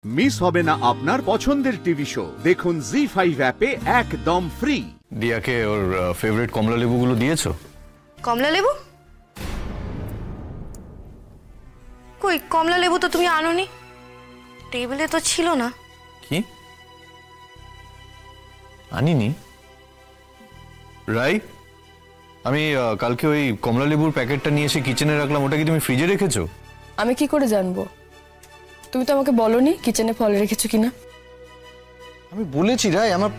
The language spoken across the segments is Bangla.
মিস হবে না আপনার পছন্দের টিভি শো। দেখুন জি5 অ্যাপে একদম ফ্রি। দিয়াকে ওর ফেভারিট কমলা লেবুগুলো দিয়েছো? কমলা লেবু? কই কমলা লেবু তো তুমি আনোনি, টেবিলে তো ছিল না। কি আনিনি? রাই, আমি কালকে ওই কমলা লেবুর প্যাকেটটা নিয়ে এসে কিচেনে রাখলাম, ওটা কি তুমি ফ্রিজে রেখেছো? আমি কি করে জানবো? তুমি তো আমাকে বলোনি কিচেনে ফল রেখেছো কিনা। আমি বলেছি রাই, আমার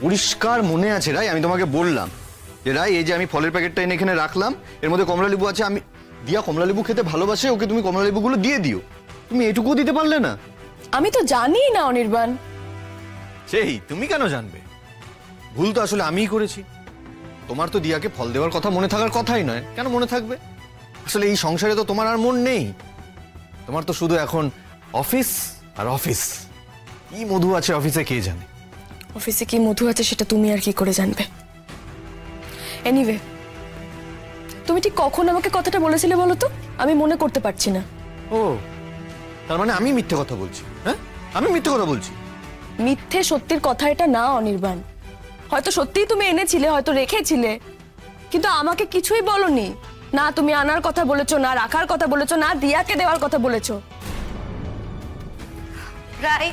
পরিষ্কার মনে আছে রাই, আমি তোমাকে বললাম যে রাই এই যে আমি ফলের প্যাকেটটা এনে এখানে রাখলাম, এর মধ্যে কমলা লেবু আছে, আমি দিয়া কমলা লেবু খেতে ভালোবাসে, ওকে তুমি কমলা লেবুগুলো দিয়ে দিও। তুমি এটুকুও দিতে পারলে না? আমি তো জানি না অনির্বাণ। সেই তুমি কেন জানবে? ভুল তো আসলে আমিই করেছি। তোমার তো দিয়াকে ফল দেওয়ার কথা মনে থাকার কথাই নয়, কেন মনে থাকবে? আসলে এই সংসারে তো তোমার আর মন নেই, তোমার তো শুধু এখন অফিস আর অফিস। কি মধু আছে অফিসে কে জানে। অফিসে কি মধু আছে সেটা তুমি আর কি করে জানবে। এনিওয়ে, তুমি ঠিক কখন আমাকে কথাটা বলেছিলে বলো তো? আমি মনে করতে পারছি না। ও, তার মানে আমি মিথ্যে কথা বলছি? হ্যাঁ, আমি মিথ্যে কথা বলছি? মিথ্যে সত্যির কথা এটা না অনির্বাণ। হয়তো সত্যিই তুমি এনেছিলে, হয়তো রেখেছিলে, কিন্তু আমাকে কিছুই বলনি। না তুমি আনার কথা বলেছো, না রাখার কথা বলেছো, না দিয়াকে দেওয়ার কথা বলেছো। রাই,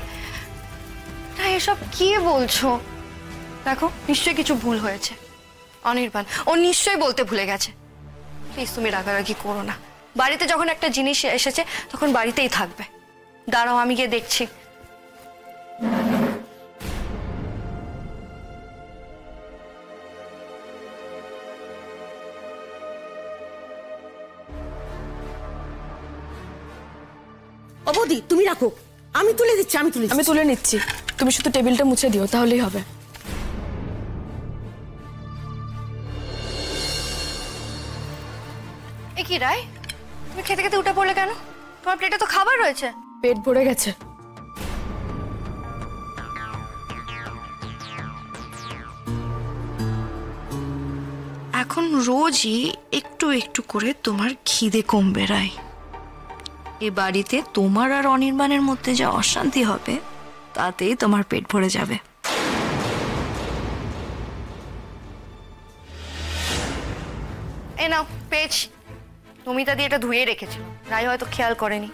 এসব কি বলছো? দেখো নিশ্চয়ই কিছু ভুল হয়েছে। অনির্বাণ ও নিশ্চয়ই বলতে ভুলে গেছে। প্লিজ তুমি রাগারাগি করো না। বাড়িতে যখন একটা জিনিস এসেছে তখন বাড়িতেই থাকবে। দাঁড়াও আমি গিয়ে দেখছি। অবধি তুমি রাখো, আমি তুলে দিচ্ছি। আমি তুলে নিচ্ছি, তুমি শুধু টেবিলটা মুছে দিও, তাহলেই হবে। এ কি রাই, তুমি খেতে খেতে উঠে পড়লে কেন? তোমার প্লেটে তো খাবার রয়েছে। পেট ভরে গেছে। এখন রোজই একটু একটু করে তোমার খিদে কমবে রাই। এ বাড়িতে তোমার আর অনির্বাণের মধ্যে যা অশান্তি হবে তাতেই তোমার পেট ভরে যাবে। এ নাও পেজ, নমিতা দিয়ে এটা ধুয়ে রেখেছিল, রাই হয়তো খেয়াল করেনি।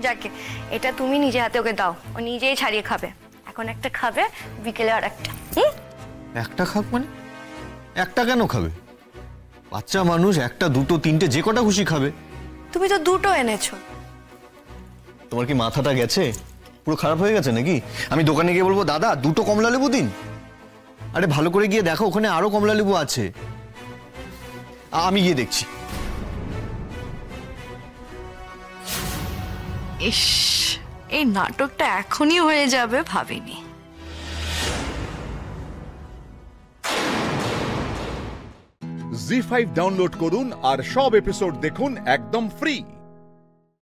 যাকে এটা তুমি নিজে হাতে ওকে দাও, ও নিজেই ছাড়িয়ে খাবে। এখন একটা খাবে, বিকেলে আর একটা। একটা খাক মানে? একটা কেন খাবে? বাচ্চা মানুষ একটা দুটো তিনটে যে কটা খুশি খাবে। তুমি তো দুটো এনেছো। তোমার কি মাথাটা গেছে? পুরো খারাপ হয়ে গেছে নাকি? আমি দোকানে গিয়ে বলবো দাদা দুটো কমলা লেবু দিন? আরে ভালো করে গিয়ে দেখো ওখানে আরো কমলা লেবু আছে। আমি গিয়ে দেখছি। ইস, এই নাটকটা এখনই হয়ে যাবে ভাবিনি। জি5 ডাউনলোড করুন আর সব এপিসোড দেখুন একদম ফ্রি।